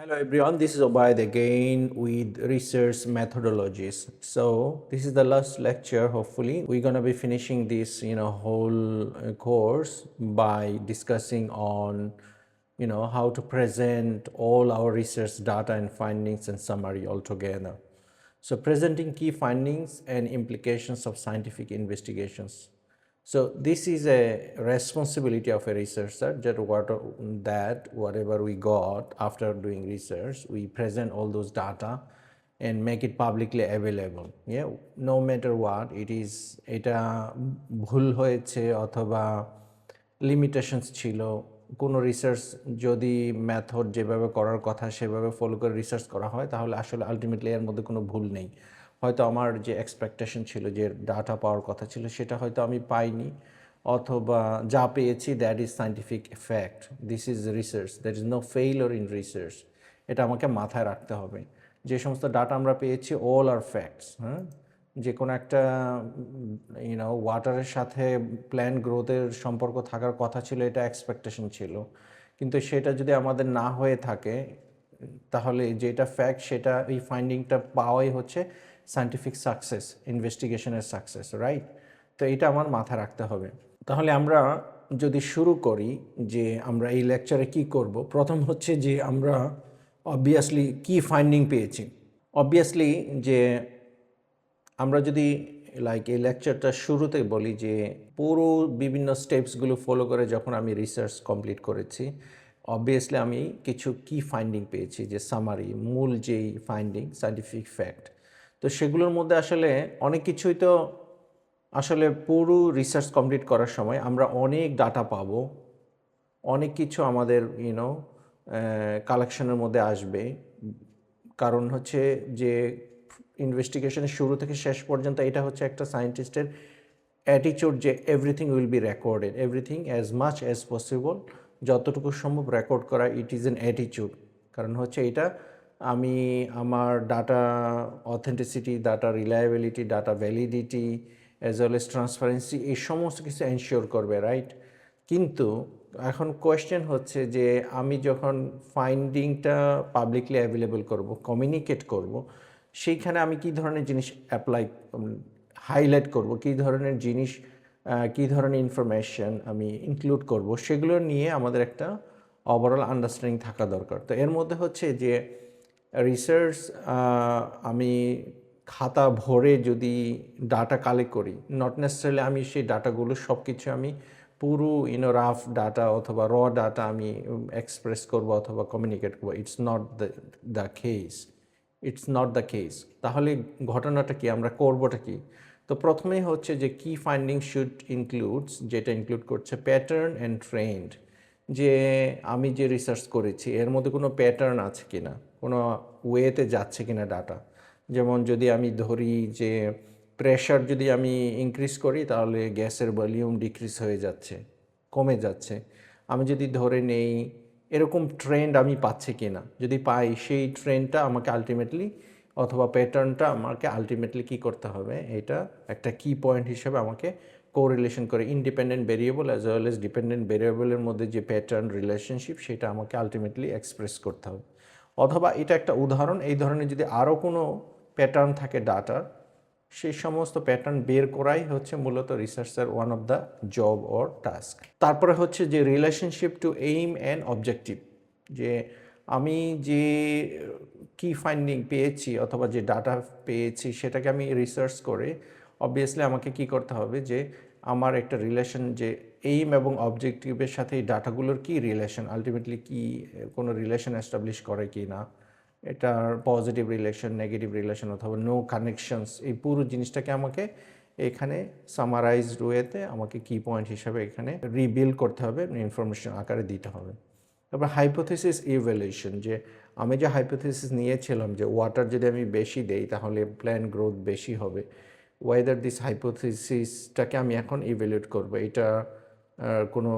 Hello everyone, this is Obaid again with research methodologies. So this is the last lecture. Hopefully, we're gonna be finishing this, whole course by discussing on, how to present all our research data and findings and summary altogether. So presenting key findings and implications of scientific investigations. So this is a responsibility of a researcher that whatever we got after doing research, we present all those data and make it publicly available. Yeah, no matter what it is, এটা ভুল হয়েছে অথবা limitations ছিল, কোনো research যদি method যেভাবে করার কথা সেভাবে ফলো করে রিসার্চ করা হয় তাহলে আসলে আলটিমেটলি এর মধ্যে কোনো ভুল নেই। হয়তো আমার যে এক্সপেকটেশন ছিল, যে ডাটা পাওয়ার কথা ছিল, সেটা হয়তো আমি পাইনি, অথবা যা পেয়েছি that is scientific fact. This is research, that is no failure in research. এটা আমাকে মাথায় রাখতে হবে। যে সমস্ত ডাটা আমরা পেয়েছি অল আর ফ্যাক্টস। হ্যাঁ, যে কোনো একটা ওয়াটারের সাথে প্ল্যান্ট গ্রোথের সম্পর্ক থাকার কথা ছিল, এটা এক্সপেকটেশন ছিল, কিন্তু সেটা যদি আমাদের না হয়ে থাকে তাহলে যেটা ফ্যাক্ট সেটা এই ফাইন্ডিংটা পাওয়াই হচ্ছে সায়েন্টিফিক সাকসেস, ইনভেস্টিগেশনের সাকসেস, রাইট? তো এটা আমার মাথায় রাখতে হবে। তাহলে আমরা যদি শুরু করি যে আমরা এই লেকচারে কি করব, প্রথম হচ্ছে যে আমরা অবভিয়াসলি কি ফাইন্ডিং পেয়েছি। অবভিয়াসলি যে আমরা যদি এই লেকচারটা শুরুতে বলি যে পুরো বিভিন্ন স্টেপসগুলো ফলো করে যখন আমি রিসার্চ কমপ্লিট করেছি, অবভিয়াসলি আমি কিছু কি ফাইন্ডিং পেয়েছি, যে সামারি, মূল যেই ফাইন্ডিং, সায়েন্টিফিক ফ্যাক্ট। তো সেগুলোর মধ্যে আসলে অনেক কিছুই তো আসলে পুরো রিসার্চ কমপ্লিট করার সময় আমরা অনেক ডাটা পাবো, অনেক কিছু আমাদের কালেকশনের মধ্যে আসবে। কারণ হচ্ছে যে ইনভেস্টিগেশনের শুরু থেকে শেষ পর্যন্ত এটা হচ্ছে একটা সায়েন্টিস্টের অ্যাটিচিউড, যে everything will be recorded, everything as much as possible, যতটুকু সম্ভব রেকর্ড করা, ইট ইজ অ্যান অ্যাটিচিউড। কারণ হচ্ছে এটা আমি আমার data authenticity, data reliability, data validity as well as transparency, এই সমস্ত কিছু এনশিওর করবে, রাইট? কিন্তু এখন কোয়েশ্চেন হচ্ছে যে আমি যখন ফাইন্ডিংটা পাবলিকলি অ্যাভেলেবল করব, কমিউনিকেট করব, সেইখানে আমি কী ধরনের জিনিস হাইলাইট করব, কী ধরনের জিনিস, কী ধরনের ইনফরমেশন আমি ইনক্লুড করব, সেগুলো নিয়ে আমাদের একটা ওভারঅল আন্ডারস্ট্যান্ডিং থাকা দরকার। তো এর মধ্যে হচ্ছে যে রিসার্চ, আমি খাতা ভরে যদি ডাটা কালেক্ট করি, নট নেসেসারিলি আমি সেই ডাটাগুলো সব কিছু আমি পুরো রাফ ডাটা অথবা র ডাটা আমি এক্সপ্রেস করব অথবা কমিউনিকেট করবো। It's not the case, it's not the case. তাহলে ঘটনাটা কি, আমরা করবোটা কি? তো প্রথমেই হচ্ছে যে কি ফাইন্ডিং শুড ইনক্লুডস, যেটা ইনক্লুড করছে প্যাটার্ন অ্যান্ড ট্রেন্ড, যে আমি যে রিসার্চ করেছি এর মধ্যে কোনো প্যাটার্ন আছে কিনা, কোনো ওয়েতে যাচ্ছে কিনা ডাটা। যেমন যদি আমি ধরি যে প্রেশার যদি আমি ইনক্রিজ করি তাহলে গ্যাসের ভলিউম ডিক্রিজ হয়ে যাচ্ছে, কমে যাচ্ছে। আমি যদি ধরে নেই এরকম ট্রেন্ড আমি পাচ্ছি কিনা, যদি পাই সেই ট্রেন্ডটা আমাকে আলটিমেটলি, অথবা প্যাটার্নটা আমাকে আলটিমেটলি কী করতে হবে, এটা একটা কি পয়েন্ট হিসেবে আমাকে কোরিলেশন করে independent variable as well as dependent ভেরিয়েবলের মধ্যে যে প্যাটার্ন রিলেশনশিপ, সেটা আমাকে আলটিমেটলি এক্সপ্রেস করতে হবে। অথবা এটা একটা উদাহরণ, এই ধরনের যদি আরও কোনো প্যাটার্ন থাকে ডাটার, সেই সমস্ত প্যাটার্ন বের করাই হচ্ছে মূলত রিসার্চের one of the job or task. তারপরে হচ্ছে যে relationship to aim and objective, যে আমি যে কি ফাইন্ডিং পেয়েছি অথবা যে ডাটা পেয়েছি সেটাকে আমি রিসার্চ করে অবভিয়াসলি আমাকে কি করতে হবে, যে আমার একটা রিলেশন, যে এইম এবং অবজেক্টিভের সাথে এই ডাটাগুলোর কী রিলেশন, আলটিমেটলি কি কোনো রিলেশন এস্টাবলিশ করে কি না, এটার পজিটিভ রিলেশন, নেগেটিভ রিলেশন অথবা নো কানেকশনস, এই পুরো জিনিসটাকে আমাকে এখানে সামারাইজড ওয়েতে আমাকে কি পয়েন্ট হিসাবে এখানে রিবিল্ড করতে হবে, ইনফরমেশন আকারে দিতে হবে। তারপর হাইপোথেসিস ইভ্যালুয়েশন, যে আমি যে হাইপোথেসিস নিয়েছিলাম যে ওয়াটার যদি আমি বেশি দেই তাহলে প্ল্যান্ট গ্রোথ বেশি হবে, ওয়েদার দিস হাইপোথেসিসটাকে আমি এখন ইভ্যালুয়েট করব, এটা কোনো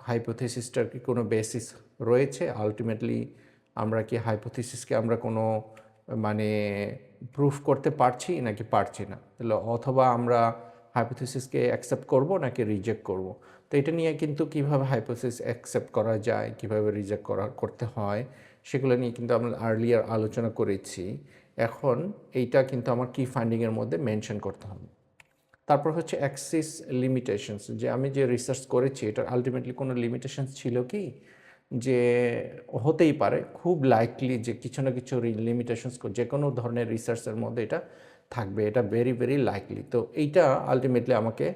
হাইপোথেসিসটার কি কোনো বেসিস রয়েছে, আলটিমেটলি আমরা কি হাইপোথেসিসকে আমরা কোনো প্রুফ করতে পারছি নাকি পারছি না, তাহলে অথবা আমরা হাইপোথেসিসকে অ্যাকসেপ্ট করব নাকি রিজেক্ট করব। তো এটা নিয়ে কিন্তু কীভাবে হাইপোথেসিস অ্যাকসেপ্ট করা যায়, কীভাবে রিজেক্ট করতে হয়, সেগুলো নিয়ে কিন্তু আমরা আর্লিয়ার আলোচনা করেছি। এখন এইটা কিন্তু আমার কি ফাইন্ডিংয়ের মধ্যে মেনশন করতে হবে। তারপর হচ্ছে অ্যাক্সেস লিমিটেশনস, যে আমি যে রিসার্চ করেছি এটার আলটিমেটলি কোনো লিমিটেশনস ছিল কি, যে হতেই পারে খুব লাইকলি যে কিছু না কিছু লিমিটেশনস যে কোনো ধরনের রিসার্চের মধ্যে এটা থাকবে, এটা ভেরি ভেরি লাইকলি। তো এইটা আলটিমেটলি আমাকে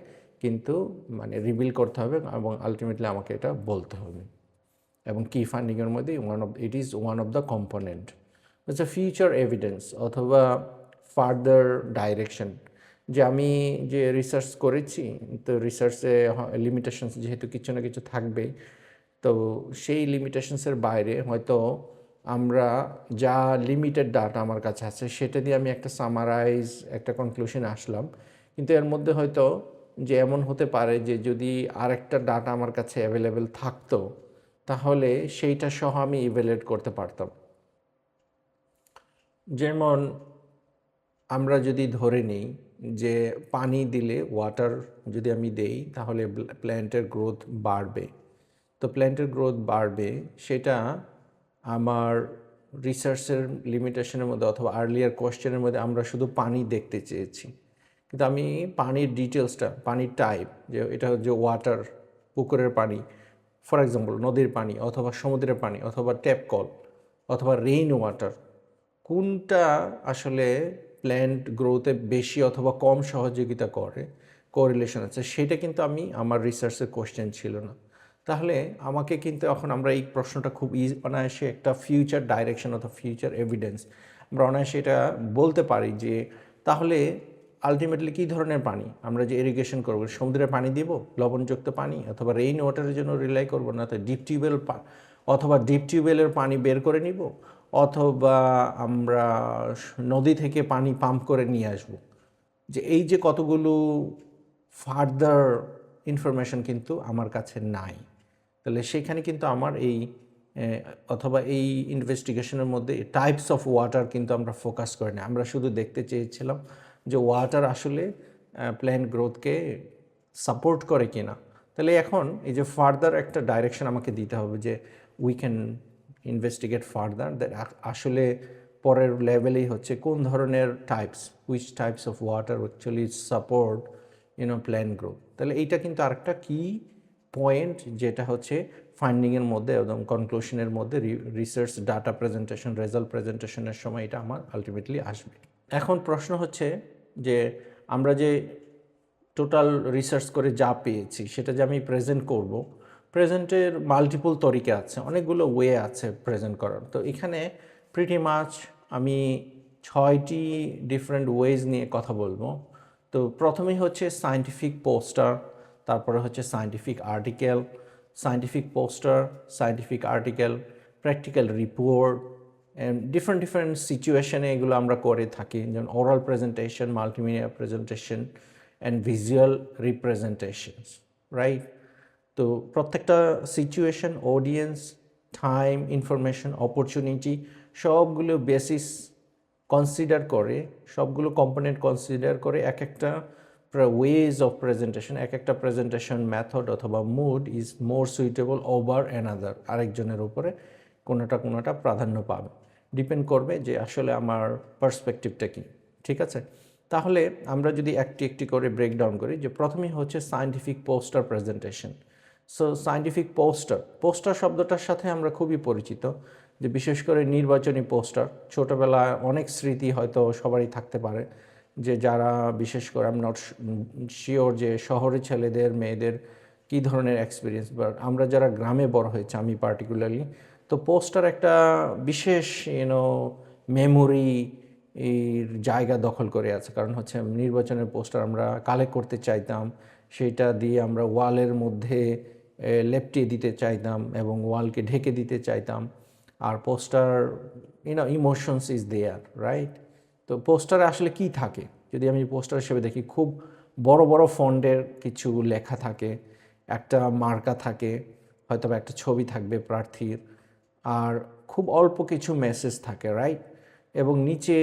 কিন্তু মানে রিভিল করতে হবে এবং আলটিমেটলি আমাকে এটা বলতে হবে। এবং কি ফান্ডিংয়ের মধ্যে it is one of the component. হচ্ছে ফিউচার এভিডেন্স অথবা ফার্দার ডাইরেকশন, যে আমি যে রিসার্চ করেছি, তো রিসার্চে লিমিটেশনস যেহেতু কিছু না কিছু থাকবেই, তো সেই লিমিটেশনসের বাইরে হয়তো আমরা যা লিমিটেড ডাটা আমার কাছে আছে সেটা দিয়ে আমি একটা সামারাইজ একটা কনক্লুশনে আসলাম, কিন্তু এর মধ্যে হয়তো যে এমন হতে পারে যে যদি আরেকটা ডাটা আমার কাছে অ্যাভেলেবেল থাকতো তাহলে সেইটা সহ আমি ইভ্যালুয়েট করতে পারতাম। যেমন আমরা যদি ধরে নিই যে পানি দিলে ওয়াটার যদি আমি দেই তাহলে প্ল্যান্টের গ্রোথ বাড়বে, তো প্ল্যান্টের গ্রোথ বাড়বে সেটা আমার রিসার্চের লিমিটেশনের মধ্যে অথবা আর্লিয়ার কোয়েশ্চেনের মধ্যে আমরা শুধু পানি দেখতে চেয়েছি, কিন্তু আমি পানির ডিটেলসটা, পানির টাইপ, যে এটা হচ্ছে ওয়াটার, পুকুরের পানি ফর এক্সাম্পল, নদীর পানি অথবা সমুদ্রের পানি অথবা ট্যাপ কল অথবা রেইন ওয়াটার, কোনটা আসলে প্ল্যান্ট গ্রোথে বেশি অথবা কম সহযোগিতা করে, কোরিলেশন আছে, সেটা কিন্তু আমি আমার রিসার্চের কোশ্চেন ছিল না। তাহলে আমাকে কিন্তু এখন আমরা এই প্রশ্নটা খুব অনায়াসে একটা ফিউচার ডাইরেকশন অথবা ফিউচার এভিডেন্স আমরা অনায়াসে এটা বলতে পারি যে তাহলে আলটিমেটলি কী ধরনের পানি আমরা যে ইরিগেশন করবো, সমুদ্রের পানি দিব, লবণযুক্ত পানি, অথবা রেইন ওয়াটারের জন্য রিলাই করবো, না তো ডিপ টিউবওয়েল অথবা ডিপ টিউবওয়েলের পানি বের করে নিব, অথবা আমরা নদী থেকে পানি পাম্প করে নিয়ে আসব। যে এই যে কতগুলো ফার্দার ইনফরমেশন কিন্তু আমার কাছে নাই, তাহলে সেখানে কিন্তু আমার এই অথবা এই ইনভেস্টিগেশনের মধ্যে টাইপস অফ ওয়াটার কিন্তু আমরা ফোকাস করি না, আমরা শুধু দেখতে চেয়েছিলাম যে ওয়াটার আসলে প্ল্যান্ট গ্রোথকে সাপোর্ট করে কিনা। তাহলে এখন এই যে ফার্দার একটা ডাইরেকশন আমাকে দিতে হবে যে we can investigate further that আসলে পরের লেভেলেই হচ্ছে কোন ধরনের types, which types of water actually support plant growth. তাহলে এইটা কিন্তু আরেকটা কি পয়েন্ট যেটা হচ্ছে ফাইন্ডিংয়ের মধ্যে এবং কনক্লুশনের মধ্যে রিসার্চ ডাটা প্রেজেন্টেশন, রেজাল্ট প্রেজেন্টেশনের সময় এটা আমার আলটিমেটলি আসবে। এখন প্রশ্ন হচ্ছে যে আমরা যে টোটাল রিসার্চ করে যা পেয়েছি সেটা যে আমি প্রেজেন্ট করব, প্রেজেন্টের মাল্টিপল তরিকা আছে, অনেকগুলো ওয়ে আছে প্রেজেন্ট করার। তো এখানে প্রিটি মাচ আমি 6টি ডিফারেন্ট ওয়েজ নিয়ে কথা বলবো। তো প্রথমেই হচ্ছে সায়েন্টিফিক পোস্টার, তারপরে হচ্ছে scientific article, scientific poster, scientific article, practical report, different different সিচুয়েশনে এগুলো আমরা করে থাকি, যেমন oral presentation, multimedia presentation and visual representations, right? তো প্রত্যেকটা situation, audience, time, information, opportunity সবগুলো বেসিস কনসিডার করে, সবগুলো কম্পোনেন্ট কনসিডার করে এক একটা ওয়েজ অফ প্রেজেন্টেশন, এক একটা প্রেজেন্টেশন মেথড অথবা mode is more suitable over another, আরেকজনের উপরে কোনোটা প্রাধান্য পাবে, ডিপেন্ড করবে যে আসলে আমার পার্সপেক্টিভটা কী। ঠিক আছে, তাহলে আমরা যদি একটি একটি করে ব্রেকডাউন করি, যে প্রথমেই হচ্ছে scientific poster presentation. So scientific poster শব্দটার সাথে আমরা খুবই পরিচিত, যে বিশেষ করে নির্বাচনী পোস্টার, ছোটোবেলায় অনেক স্মৃতি হয়তো সবারই থাকতে পারে, যে যারা বিশেষ করে আমি নট শিওর যে শহরের ছেলেদের মেয়েদের কী ধরনের এক্সপিরিয়েন্স, বাট আমরা যারা গ্রামে বড় হয়েছে, আমি পার্টিকুলারলি, তো পোস্টার একটা বিশেষ মেমোরি এর জায়গা দখল করে আছে। কারণ হচ্ছে নির্বাচনের পোস্টার আমরা কালেক্ট করতে চাইতাম, সেটা দিয়ে আমরা ওয়ালের মধ্যে লেপটিয়ে দিতে চাইতাম এবং ওয়ালকে ঢেকে দিতে চাইতাম। আর poster emotions is there, right? তো পোস্টারে আসলে কি থাকে, যদি আমি পোস্টার হিসেবে দেখি, খুব বড় বড় ফন্টের কিছু লেখা থাকে, একটা মার্কা থাকে, হয়তো একটা ছবি থাকবে প্রার্থীর, আর খুব অল্প কিছু মেসেজ থাকে, রাইট? এবং নিচে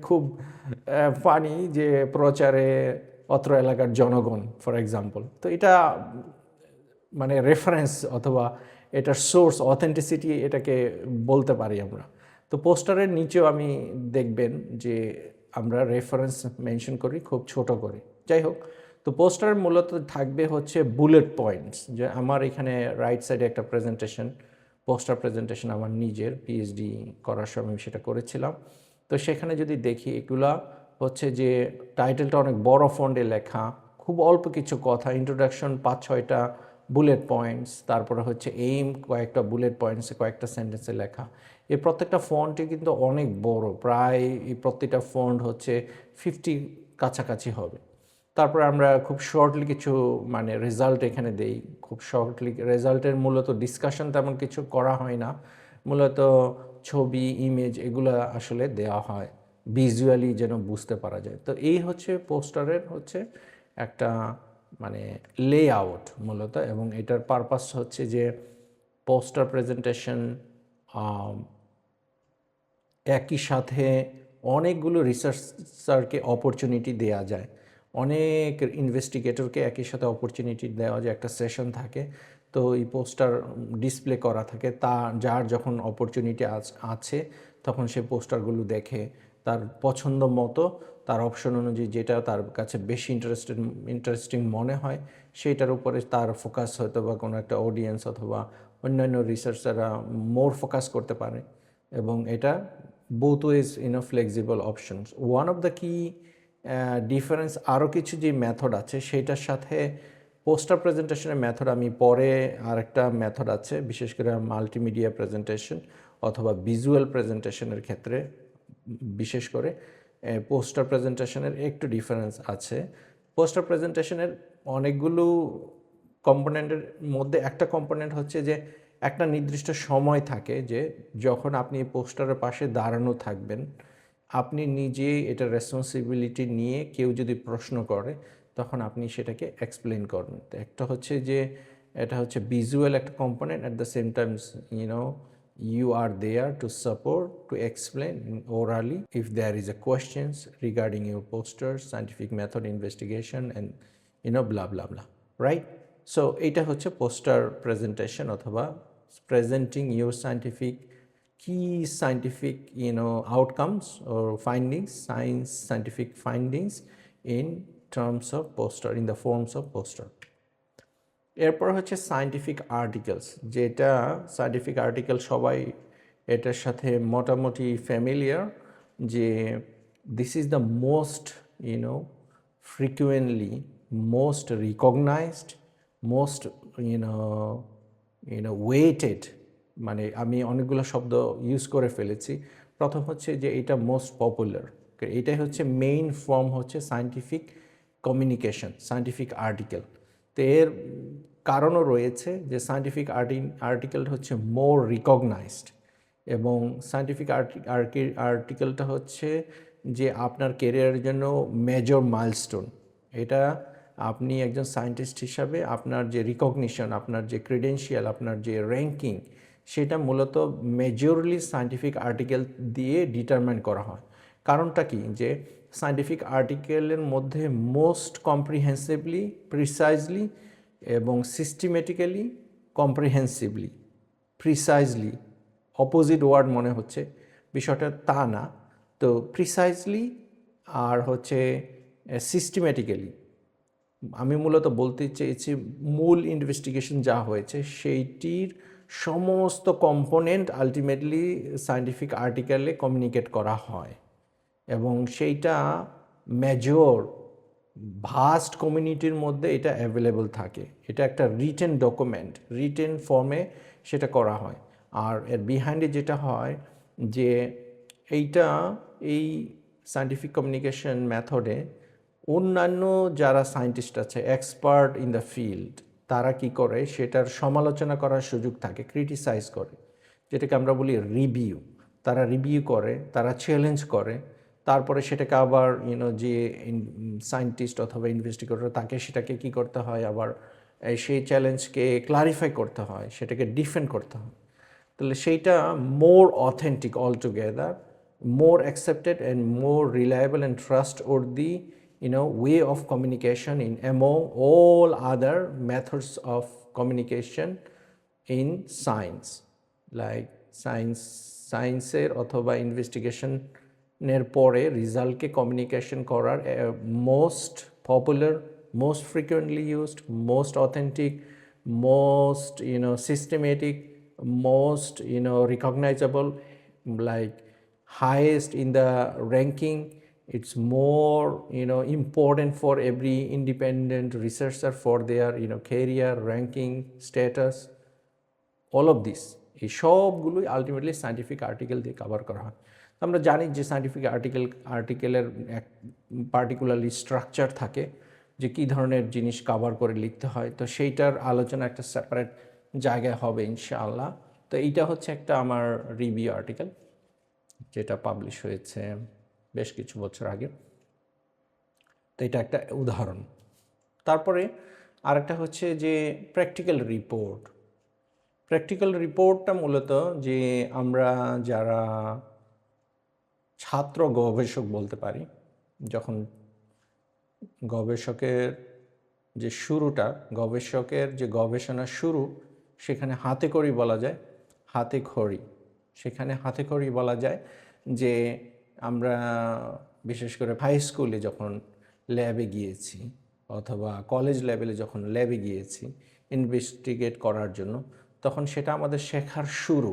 খুব ফানি যে প্রচারে অত্র এলাকার জনগণ ফর এক্সাম্পল। তো এটা মানে রেফারেন্স অথবা এটার সোর্স অথেন্টিসিটি এটাকে বলতে পারি আমরা। তো পোস্টারের নিচেও আমি দেখবেন যে আমরা রেফারেন্স মেনশন করি খুব ছোট করে। যাই হোক, তো পোস্টার মূলত থাকবে হচ্ছে বুলেট পয়েন্টস, যে আমার এখানে রাইট সাইডে একটা পোস্টার প্রেজেন্টেশন আমার নিজের পিএইচডি করার সময় আমি সেটা করেছিলাম। তো সেখানে যদি দেখি এগুলা হচ্ছে যে টাইটেলটা অনেক বড় ফন্টে লেখা, খুব অল্প কিছু কথা, ইন্ট্রোডাকশন 5-6টা বুলেট পয়েন্টস, তারপরে হচ্ছে এইম কয়েকটা বুলেট পয়েন্টসে কয়েকটা সেন্টেন্সে লেখা। এই প্রত্যেকটা ফন্টই কিন্তু অনেক বড়, প্রায় এই প্রত্যেকটা ফন্ট হচ্ছে 50 কাছাকাছি হবে। তারপরে আমরা খুব শর্টলি কিছু মানে রেজাল্ট এখানে দেই, খুব শর্টলি রেজাল্টের মূলত ডিসকাশন তেমন কিছু করা হয় না, মূলত ছবি ইমেজ এগুলো আসলে দেওয়া হয় ভিজুয়ালি যেন বুঝতে পারা যায়। তো এই হচ্ছে পোস্টারের হচ্ছে একটা মানে লেআউট মূলত, এবং এটার পারপাস হচ্ছে যে পোস্টার প্রেজেন্টেশন একই সাথে অনেকগুলো রিসার্চারকে অপরচুনিটি দেওয়া যায়, অনেক ইনভেস্টিগেটরকে একই সাথে অপরচুনিটি দেওয়া যায়। একটা সেশন থাকে, তো এই পোস্টার ডিসপ্লে করা থাকে, যার যখন অপরচুনিটি আছে তখন সে পোস্টারগুলো দেখে তার পছন্দ মতো, তার অপশন অনুযায়ী যেটা তার কাছে বেশি ইন্টারেস্টিং মনে হয় সেইটার উপরে তার ফোকাস, হয়তো বা কোনো একটা অডিয়েন্স অথবা অন্যান্য রিসার্চাররা মোর ফোকাস করতে পারে। এবং এটা both ways flexible options. One of the key difference আরও কিছু যে মেথড আছে সেইটার সাথে পোস্টার প্রেজেন্টেশনের মেথড, আমি পরে আরেকটা মেথড আছে বিশেষ করে মাল্টিমিডিয়া প্রেজেন্টেশন অথবা ভিজুয়াল প্রেজেন্টেশনের ক্ষেত্রে, বিশেষ করে পোস্টার প্রেজেন্টেশনের একটু ডিফারেন্স আছে। পোস্টার প্রেজেন্টেশনের অনেকগুলো কম্পোনেন্টের মধ্যে একটা কম্পোনেন্ট হচ্ছে যে একটা নির্দিষ্ট সময় থাকে যে যখন আপনি পোস্টারের পাশে দাঁড়ানো থাকবেন, আপনি নিজেই এটা রেসপন্সিবিলিটি নিয়ে কেউ যদি প্রশ্ন করে তখন আপনি সেটাকে এক্সপ্লেন করবেন। তো একটা হচ্ছে যে এটা হচ্ছে ভিজুয়াল একটা component, at the same Times you are there to support, to explain orally if there is a questions regarding your poster, scientific method investigation and blah blah blah, right? So এটা হচ্ছে poster presentation অথবা presenting your key scientific outcomes or findings, scientific findings in terms of poster, in the forms of poster. এরপর হচ্ছে scientific articles, যেটা scientific article সবাই এটার সাথে মোটামুটি ফ্যামিলিয়ার, যে this is the most frequently most recognised most weighted, মানে আমি অনেকগুলো শব্দ ইউজ করে ফেলেছি। প্রথম হচ্ছে যে এটা মোস্ট পপুলার, এটাই হচ্ছে মেইন ফর্ম হচ্ছে সায়েন্টিফিক কমিউনিকেশন, সায়েন্টিফিক আর্টিকেল। তো এর কারণও রয়েছে যে সায়েন্টিফিক আর্টিকেলটা হচ্ছে মোর রিকগনাইজড, এবং সায়েন্টিফিক আর্টিকেলটা হচ্ছে যে আপনার কেরিয়ারের জন্য মেজর মাইলস্টোন। এটা আপনি একজন সায়েন্টিস্ট হিসাবে আপনার যে রিকগনিশন, আপনার যে ক্রেডেনশিয়াল, আপনার যে র্যাঙ্কিং, সেটা মূলত মেজরলি সায়েন্টিফিক আর্টিকেল দিয়ে ডিটারমাইন করা হয়। কারণটা কি, যে সায়েন্টিফিক আর্টিকেলের মধ্যে মোস্ট কম্প্রিহেন্সিভলি, প্রিসাইজলি এবং systematically, comprehensively, precisely opposite word মনে হচ্ছে, বিষয়টা তা না। তো প্রিসাইজলি আর হচ্ছে সিস্টেমেটিক্যালি, আমি মূলত বলতে চেয়েছি মূল ইনভেস্টিগেশন যা হয়েছে সেইটির সমস্ত কম্পোনেন্ট আলটিমেটলি সায়েন্টিফিক আর্টিকেলে কমিউনিকেট করা হয়, এবং সেইটা মেজর ভাস্ট কমিউনিটির মধ্যে এটা অ্যাভেলেবল থাকে। এটা একটা রিটেন ডকুমেন্ট, রিটেন ফর্মে সেটা করা হয়। আর এর বিহাইন্ডে যেটা হয় যে এই সায়েন্টিফিক কমিউনিকেশন মেথডে অন্যান্য যারা সায়েন্টিস্ট আছে, এক্সপার্ট ইন দ্য ফিল্ড, তারা কি করে সেটার সমালোচনা করার সুযোগ থাকে, ক্রিটিসাইজ করে, যেটাকে আমরা বলি রিভিউ। তারা রিভিউ করে, তারা চ্যালেঞ্জ করে, তারপরে সেটাকে আবার যে সায়েন্টিস্ট অথবা ইনভেস্টিগেটর তাকে সেটাকে কি করতে হয়, আবার সেই চ্যালেঞ্জকে ক্লারিফাই করতে হয়, সেটাকে ডিফেন্ড করতে হয়। তাহলে সেইটা more authentic altogether, more accepted and more reliable and trustworthy way of communication in among all other methods of communication in science, like সায়েন্সের অথবা ইনভেস্টিগেশনের পরে রিজাল্টকে কমিউনিকেশন করার most popular, most frequently used, most authentic, most systematic, most recognizable, like highest in the ranking. It's more important for every independent researcher for their career ranking status. All of this, এই সবগুলোই ultimately scientific article দিয়ে cover করা হয়। আমরা জানি যে scientific আর্টিকেলের এক particularly structure থাকে, যে কী ধরনের জিনিস কভার করে লিখতে হয়। তো সেইটার আলোচনা একটা সেপারেট জায়গায় হবে ইনশাআল্লাহ। তো এইটা হচ্ছে একটা আমার রিভিউ আর্টিকেল, যেটা পাবলিশ হয়েছে বেশ কিছু বছর আগে। তো এটা একটা উদাহরণ। তারপরে আরেকটা হচ্ছে যে প্র্যাকটিক্যাল রিপোর্ট। প্র্যাকটিক্যাল রিপোর্টটা মূলত যে আমরা যারা ছাত্র গবেষক বলতে পারি, যখন গবেষকের যে শুরুটা, গবেষকের যে গবেষণার শুরু, সেখানে হাতে খড়ি বলা যায়, হাতে খড়ি, সেখানে হাতে খড়ি বলা যায় যে আমরা বিশেষ করে হাই স্কুলে যখন ল্যাবে গিয়েছি অথবা কলেজ লেভেলে যখন ল্যাবে গিয়েছি ইনভেস্টিগেট করার জন্য, তখন সেটা আমাদের শেখার শুরু।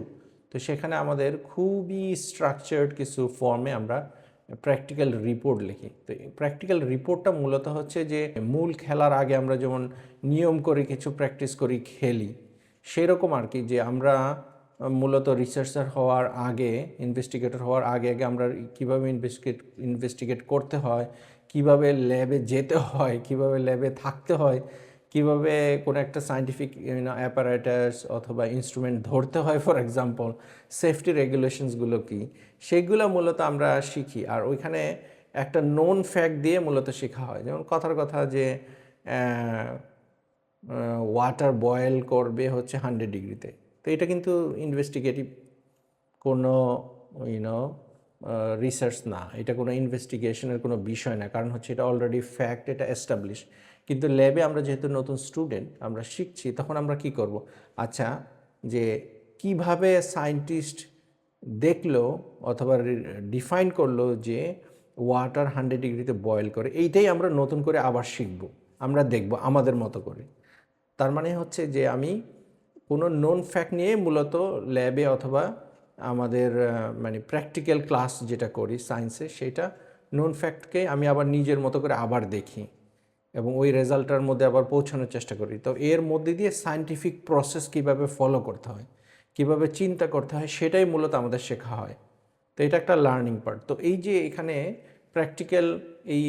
তো সেখানে আমাদের খুবই স্ট্রাকচার্ড কিছু ফর্মে আমরা প্র্যাকটিক্যাল রিপোর্ট লিখি। তো প্র্যাকটিক্যাল রিপোর্টটা মূলত হচ্ছে যে মূল খেলার আগে আমরা যেমন নিয়ম করে কিছু প্র্যাকটিস করি, খেলি, সেরকম আর কি, যে আমরা মূলত রিসার্চার হওয়ার আগে, ইনভেস্টিগেটর হওয়ার আগে আগে আমরা কীভাবে ইনভেস্টিগেট করতে হয়, কিভাবে ল্যাবে যেতে হয়, কিভাবে ল্যাবে থাকতে হয়, কিভাবে কোনো একটা সায়েন্টিফিক অ্যাপারেটাস অথবা ইনস্ট্রুমেন্ট ধরতে হয়, ফর এক্সাম্পল সেফটি রেগুলেশনসগুলো কী, সেগুলো মূলত আমরা শিখি। আর ওইখানে একটা নোন ফ্যাক্ট দিয়ে মূলত শেখা হয়। যেমন কথার কথা যে ওয়াটার বয়েল করবে হচ্ছে 100 ডিগ্রিতে। তো এটা কিন্তু ইনভেস্টিগেটিভ কোনো রিসার্চ না, এটা কোনো ইনভেস্টিগেশনের কোনো বিষয় না, কারণ হচ্ছে এটা অলরেডি ফ্যাক্ট, এটা এস্টাবলিশ। কিন্তু ল্যাবে আমরা যেহেতু নতুন স্টুডেন্ট, আমরা শিখছি, তখন আমরা কি করব, আচ্ছা যে কিভাবে সায়েন্টিস্ট দেখলো অথবা ডিফাইন করলো যে ওয়াটার 100 ডিগ্রিতে বয়েল করে, এইটাই আমরা নতুন করে আবার শিখব, আমরা দেখব আমাদের মতো করে। তার মানে হচ্ছে যে আমি কোনো নোন ফ্যাক্ট নিয়ে মূলত ল্যাবে অথবা আমাদের মানে প্র্যাকটিক্যাল ক্লাস যেটা করি সায়েন্সে, সেটা নোন ফ্যাক্টকে আমি আবার নিজের মতো করে আবার দেখি এবং ওই রেজাল্টটার মধ্যে আবার পৌঁছানোর চেষ্টা করি। তো এর মধ্যে দিয়ে সায়েন্টিফিক প্রসেস কীভাবে ফলো করতে হয়, কীভাবে চিন্তা করতে হয়, সেটাই মূলত আমাদের শেখা হয়। তো এটা একটা লার্নিং পার্ট। তো এই যে এখানে প্র্যাকটিক্যাল, এই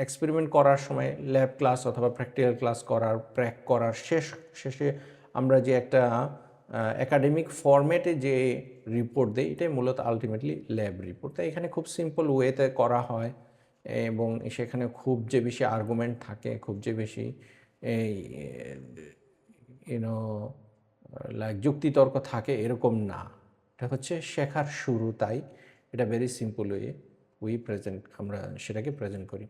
এক্সপেরিমেন্ট করার সময় ল্যাব ক্লাস অথবা প্র্যাকটিক্যাল ক্লাস করার শেষে আমরা যে একটা একাডেমিক ফরম্যাটে যে রিপোর্ট দেয়, এটাই মূলত আলটিমেটলি ল্যাব রিপোর্ট। তাই এখানে খুব সিম্পল ওয়েতে করা হয় এবং সেখানে খুব যে বেশি আর্গুমেন্ট থাকে, খুব যে বেশি লাইক যুক্তিতর্ক থাকে এরকম না। এটা হচ্ছে শেখার শুরু, তাই এটা ভেরি সিম্পল আমরা সেটাকে প্রেজেন্ট করি।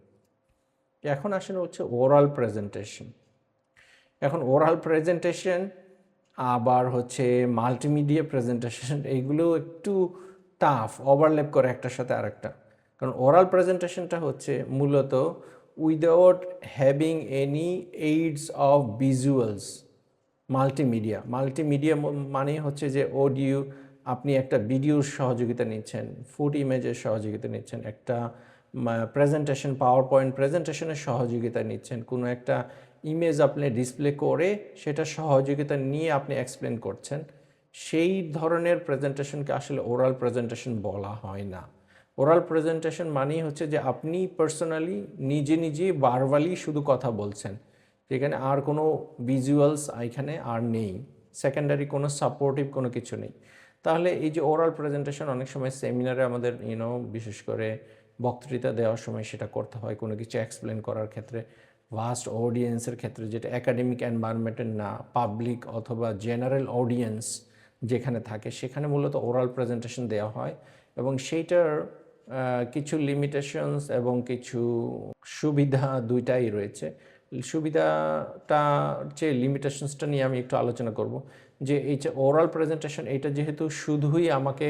এখন আসলে হচ্ছে ওরাল প্রেজেন্টেশন। এখন ওরাল প্রেজেন্টেশন আবার হচ্ছে মাল্টিমিডিয়া প্রেজেন্টেশন, এইগুলো একটু টাফ, ওভারল্যাপ করে একটার সাথে আরেকটা। কারণ ওরাল প্রেজেন্টেশনটা হচ্ছে মূলত without having any AIDS of visuals. Multimedia মানে হচ্ছে যে অডিও, আপনি একটা ভিডিওর সহযোগিতা নিচ্ছেন, ফুট ইমেজের সহযোগিতা নিচ্ছেন, একটা প্রেজেন্টেশন, পাওয়ার পয়েন্ট প্রেজেন্টেশনের সহযোগিতা নিচ্ছেন, কোনো একটা ইমেজ আপনি ডিসপ্লে করে সেটা সহযোগিতা নিয়ে আপনি এক্সপ্লেন করছেন। সেই ধরনের প্রেজেন্টেশনকে আসলে ওরাল প্রেজেন্টেশন বলা হয় না। ওরাল প্রেজেন্টেশন মানেই হচ্ছে যে আপনি পার্সোনালি নিজে ভার্বালি শুধু কথা বলছেন, যেখানে আর কোনো ভিজুয়ালস এখানে আর নেই, সেকেন্ডারি কোনো সাপোর্টিভ কোনো কিছু নেই। তাহলে এই যে ওরাল প্রেজেন্টেশন অনেক সময় সেমিনারে আমাদের বিশেষ করে বক্তৃতা দেওয়ার সময় সেটা করতে হয়, কোনো কিছু এক্সপ্লেন করার ক্ষেত্রে, ভাস্ট অডিয়েন্সের ক্ষেত্রে, যেটা একাডেমিক এনভায়রনমেন্টের না, পাবলিক অথবা জেনারেল অডিয়েন্স যেখানে থাকে, সেখানে মূলত ওরাল প্রেজেন্টেশন দেওয়া হয়। এবং সেইটার কিছু লিমিটেশনস এবং কিছু সুবিধা দুইটাই রয়েছে। সুবিধাটা যে লিমিটেশনসটা নিয়ে আমি একটু আলোচনা করব। যে এই যে ওরাল প্রেজেন্টেশন, এটা যেহেতু শুধুই আমাকে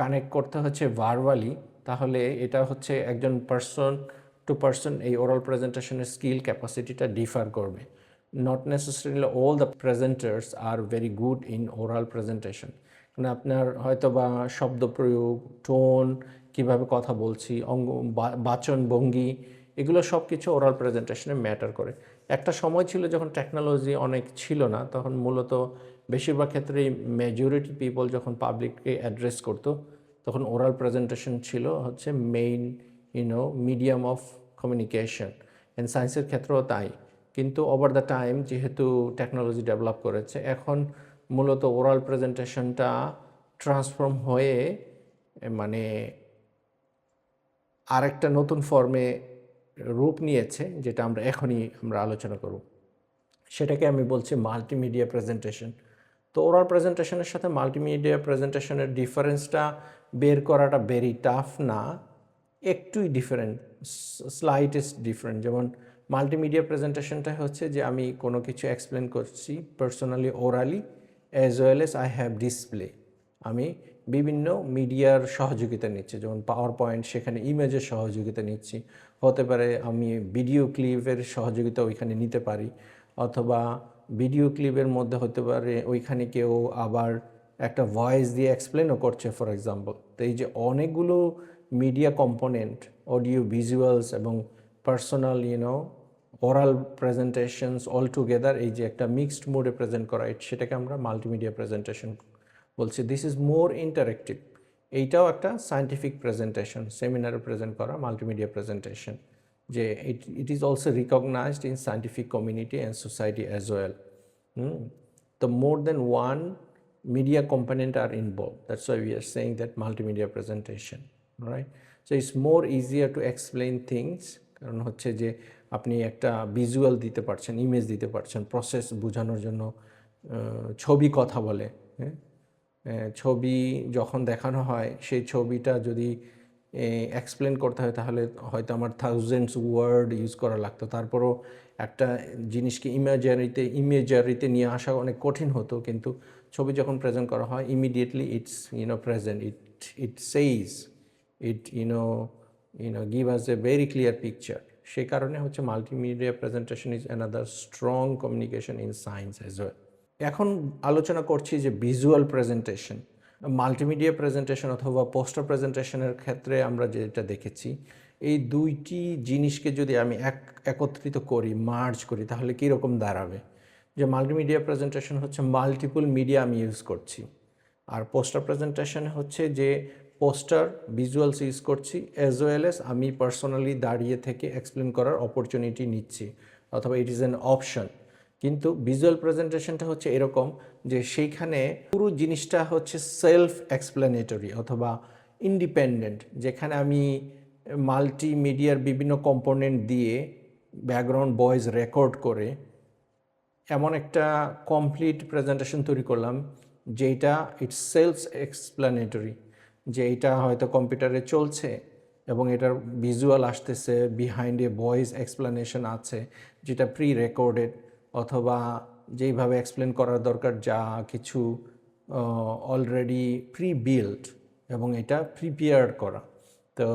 কানেক্ট করতে হচ্ছে ভার্বালি, তাহলে এটা হচ্ছে একজন পার্সন টু পার্সন এই ওরাল প্রেজেন্টেশনের স্কিল ক্যাপাসিটিটা ডিফার করবে। Not necessarily all the presenters are very good in oral presentation, মানে আপনার হয়তো বা শব্দ প্রয়োগ, টোন, কিভাবে কথা বলছি, বাচন ভঙ্গি, এগুলো সব কিছু ওরাল প্রেজেন্টেশনে ম্যাটার করে। একটা সময় ছিল যখন টেকনোলজি অনেক ছিল না, তখন মূলত বেশিরভাগ ক্ষেত্রেই মেজরিটি পিপল যখন পাবলিককে অ্যাড্রেস করতো, তখন ওরাল প্রেজেন্টেশন ছিল হচ্ছে main medium of communication. And সায়েন্সের ক্ষেত্রেও তাই। কিন্তু ওভার দ্য টাইম যেহেতু টেকনোলজি ডেভেলপ করেছে, এখন মূলত ওরাল প্রেজেন্টেশনটা ট্রান্সফর্ম হয়ে মানে আরেকটা নতুন ফর্মে রূপ নিয়েছে, যেটা আমরা আলোচনা করব। সেটাকে আমি বলছি মাল্টিমিডিয়া প্রেজেন্টেশন। তো ওরাল প্রেজেন্টেশনের সাথে মাল্টিমিডিয়া প্রেজেন্টেশনের ডিফারেন্সটা বের করাটা ভেরি টাফ না, একটুই ডিফারেন্ট, স্লাইটেস্ট ডিফারেন্ট। যেমন মাল্টিমিডিয়া প্রেজেন্টেশনটা হচ্ছে যে আমি কোনো কিছু এক্সপ্লেন করছি personally orally as well as I have display. আমি বিভিন্ন মিডিয়ার সহযোগিতা নিচ্ছি, যেমন পাওয়ার পয়েন্ট, সেখানে ইমেজের সহযোগিতা নিচ্ছি, হতে পারে আমি ভিডিও ক্লিপের সহযোগিতা ওইখানে নিতে পারি, অথবা ভিডিও ক্লিপের মধ্যে হতে পারে ওইখানে কেউ আবার একটা ভয়েস দিয়ে এক্সপ্লেনও করছে ফর এক্সাম্পল। তো এই যে অনেকগুলো মিডিয়া কম্পোনেন্ট, অডিও, ভিজুয়ালস এবং personal oral presentations all together, এই যে একটা মিক্সড মোডে প্রেজেন্ট করা, সেটাকে আমরা মাল্টিমিডিয়া প্রেজেন্টেশন বলছি। This is more interactive. এইটাও একটা সায়েন্টিফিক প্রেজেন্টেশন, সেমিনারে প্রেজেন্ট করা মাল্টিমিডিয়া প্রেজেন্টেশন, যে it is also recognised in scientific community and society as well. The more than one media component are involved. That's why we are saying that multimedia presentation, right? So it's more easier to explain things, কারণ হচ্ছে যে আপনি একটা visual দিতে পারছেন, image দিতে পারছেন, process বোঝানোর জন্য। ছবি কথা বলে, হ্যাঁ, ছবি যখন দেখানো হয়, সেই ছবিটা যদি এক্সপ্লেন করতে হয় তাহলে হয়তো আমার থাউজেন্ডস ওয়ার্ড ইউজ করা লাগতো, তারপরও একটা জিনিসকে ইমেজারিতে নিয়ে আসা অনেক কঠিন হতো। কিন্তু ছবি যখন প্রেজেন্ট করা হয়, immediately it's present, it সেইজ, it give us a very clear picture. সেই কারণে হচ্ছে multimedia presentation is another strong communication in science as well. এখন আলোচনা করছি যে ভিজুয়াল প্রেজেন্টেশন। মাল্টিমিডিয়া প্রেজেন্টেশন অথবা পোস্টার প্রেজেন্টেশনের ক্ষেত্রে আমরা যেটা দেখেছি, এই দুইটি জিনিসকে যদি আমি একত্রিত করি, মার্জ করি, তাহলে কীরকম দাঁড়াবে? যে মাল্টিমিডিয়া প্রেজেন্টেশন হচ্ছে মাল্টিপল মিডিয়া আমি ইউজ করছি, আর পোস্টার প্রেজেন্টেশন হচ্ছে যে পোস্টার ভিজুয়ালস ইউজ করছি, অ্যাজ ওয়েল এস আমি পার্সোনালি দাঁড়িয়ে থেকে এক্সপ্লেন করার অপরচুনিটি নিচ্ছি, অথবা ইট ইজ অ্যান অপশন। কিন্তু ভিজুয়াল প্রেজেন্টেশনটা হচ্ছে এরকম যে সেইখানে পুরো জিনিসটা হচ্ছে সেলফ এক্সপ্লেনেটরি অথবা ইন্ডিপেন্ডেন্ট, যেখানে আমি মাল্টিমিডিয়ার বিভিন্ন কম্পোনেন্ট দিয়ে ব্যাকগ্রাউন্ড ভয়েস রেকর্ড করে এমন একটা কমপ্লিট প্রেজেন্টেশন তৈরি করলাম যেটা ইটস সেলফ এক্সপ্লেনেটরি, যে এটা হয়তো কম্পিউটারে চলছে এবং এটার ভিজুয়াল আসতেছে, বিহাইন্ড এ ভয়েস এক্সপ্লেনেশন আছে যেটা প্রি রেকর্ডেড, অথবা যেইভাবে এক্সপ্লেন করার দরকার যা কিছু অলরেডি প্রি বিল্ড এবং এটা প্রিপেয়ার করা। তো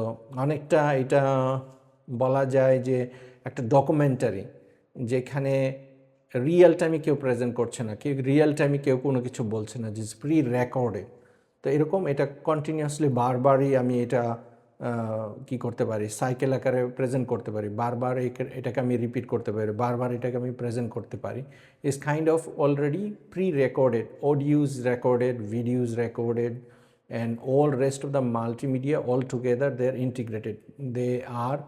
অনেকটা এটা বলা যায় যে একটা ডকুমেন্টারি, যেখানে রিয়েল টাইমে কেউ প্রেজেন্ট করছে না, রিয়েল টাইমে কেউ কোনো কিছু বলছে না, যে প্রি রেকর্ডেড। তো এরকম এটা কন্টিনিউয়াসলি বারবারই আমি এটা কি করতে পারি, সাইকেল আকারে প্রেজেন্ট করতে পারি, বারবার এটাকে আমি রিপিট করতে পারি, বারবার এটাকে আমি প্রেজেন্ট করতে পারি। Is kind of already pre recorded, audios recorded, videos recorded, and all rest of the multimedia all together, they are integrated, they are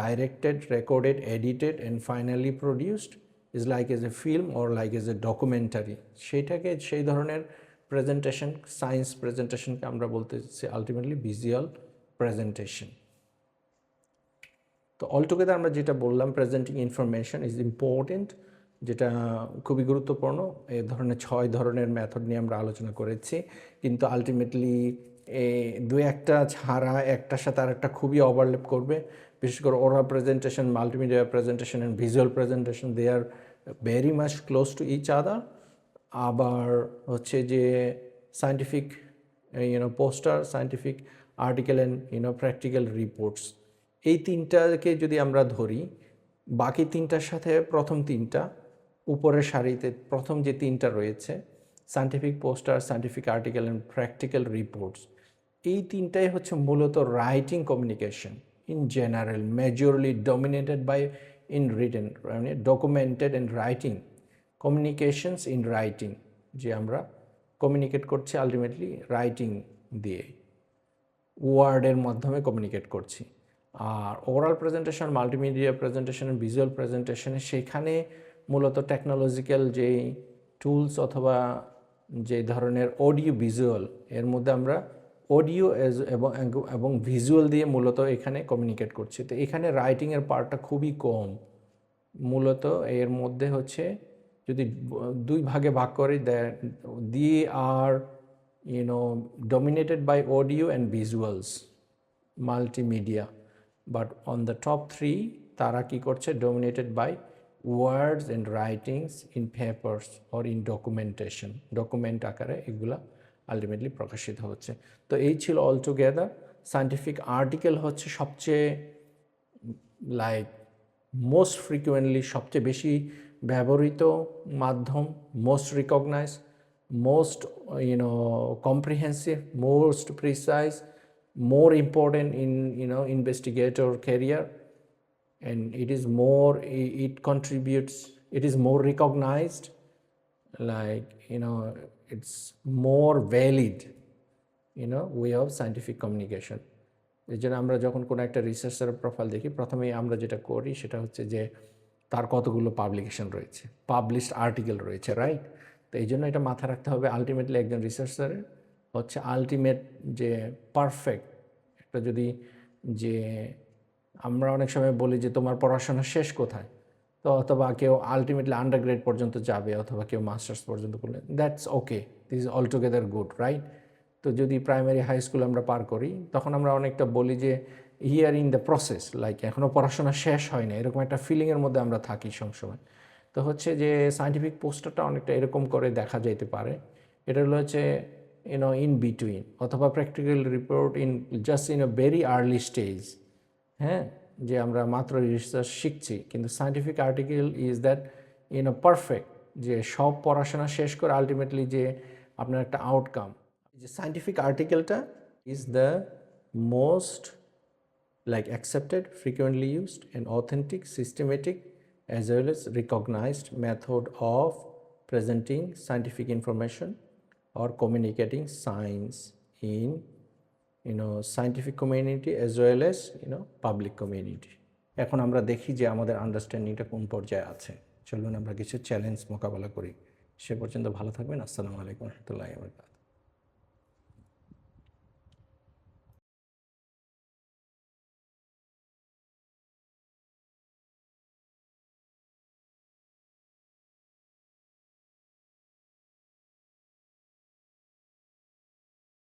directed, recorded, edited and finally produced is like as a film or like as a documentary। সেটাকে সেই ধরনের presentation, science প্রেজেন্টেশনকে আমরা বলতেছি ultimately visual presentation. তো altogether আমরা যেটা বললাম, presenting information is important, যেটা খুবই গুরুত্বপূর্ণ। এই ধরনের 6 ধরনের মেথড নিয়ে আমরা আলোচনা করেছি, কিন্তু আলটিমেটলি দু একটা ছাড়া একটার সাথে আর একটা খুবই ওভারল্যাপ করবে। বিশেষ করে oral presentation, multimedia presentation and visual presentation, they are very much close to each other. আবার হচ্ছে যে scientific poster, scientific article and practical reports, এই তিনটাকে যদি আমরা ধরি, বাকি তিনটার সাথে প্রথম তিনটা উপরের সারিতে প্রথম যে তিনটা রয়েছে, scientific poster, scientific article and practical reports, এই তিনটাই হচ্ছে মূলত writing communication in general, majorly dominated by in written, মানে documented and writing communications in writing, যে আমরা কমিউনিকেট করছি আলটিমেটলি রাইটিং দিয়ে, ওয়ার্ডের মাধ্যমে কমিউনিকেট করছি। আর oral presentation, multimedia presentation, visual প্রেজেন্টেশনে সেখানে মূলত টেকনোলজিক্যাল যেই টুলস অথবা যে ধরনের অডিও ভিজুয়াল, এর মধ্যে আমরা অডিও এবং ভিজুয়াল দিয়ে মূলত এখানে কমিউনিকেট করছি। তো এখানে রাইটিংয়ের পার্টটা খুবই কম। মূলত এর মধ্যে হচ্ছে যদি দুই ভাগে ভাগ করি, দি আর dominated by audio and visuals, multimedia, but on the top three তারা কি করছে, dominated by words and writings in papers or in documentation, document আকারে এগুলা আলটিমেটলি প্রকাশিত হচ্ছে। তো এই ছিল অল টুগেদার। সায়েন্টিফিক আর্টিকেল হচ্ছে সবচেয়ে লাইক মোস্ট ফ্রিকুয়েন্টলি, সবচেয়ে বেশি ব্যবহৃত মাধ্যম, most recognise, most comprehensive, most precise, more important in investigator career, and it is more, it contributes, it is more recognized, like it's more valid way of scientific communication. এই জন্য আমরা যখন কোনো একটা রিসার্চারের প্রোফাইল দেখি, প্রথমেই আমরা যেটা করি সেটা হচ্ছে যে তার কতগুলো পাবলিকেশন রয়েছে, পাবলিশড আর্টিকেল রয়েছে, রাইট? তো এই জন্য এটা মাথায় রাখতে হবে, আলটিমেটলি একজন রিসার্চারের হচ্ছে আলটিমেট যে পারফেক্ট একটা, যদি যে আমরা অনেক সময় বলি যে তোমার পড়াশোনা শেষ কোথায়, তো অথবা কেউ আলটিমেটলি আন্ডারগ্রেড পর্যন্ত যাবে, অথবা কেউ মাস্টার্স পর্যন্ত করলে, that's okay, this is all together good, right? তো যদি প্রাইমারি হাই স্কুল আমরা পার করি, তখন আমরা অনেকটা বলি যে here in the process, like এখনও পড়াশোনা শেষ হয় না, এরকম একটা ফিলিংয়ের মধ্যে আমরা থাকি সবসময়। তো হচ্ছে যে সায়েন্টিফিক পোস্টারটা অনেকটা এরকম করে দেখা যেতে পারে, এটা হচ্ছে ইন বিটুইন, অথবা practical report just in a very early stage, হ্যাঁ, যে আমরা মাত্র রিসার্চ শিখছি। কিন্তু scientific article is that perfect, যে সব পড়াশোনা শেষ করে আলটিমেটলি যে আপনার একটা আউটকাম। যে সায়েন্টিফিক আর্টিকেলটা is the most like accepted, frequently used and authentic, systematic as well as recognized method of presenting scientific information or communicating science in scientific community as well as public community. এখন আমরা দেখি যে আমাদের আন্ডারস্ট্যান্ডিংটা কোন পর্যায়ে আছে। চলুন আমরা কিছু চ্যালেঞ্জ মোকাবেলা করি। সে পর্যন্ত ভালো থাকবেন। আসসালামু আলাইকুম ওয়া রাহমাতুল্লাহি ওয়া বারাকাতুহু।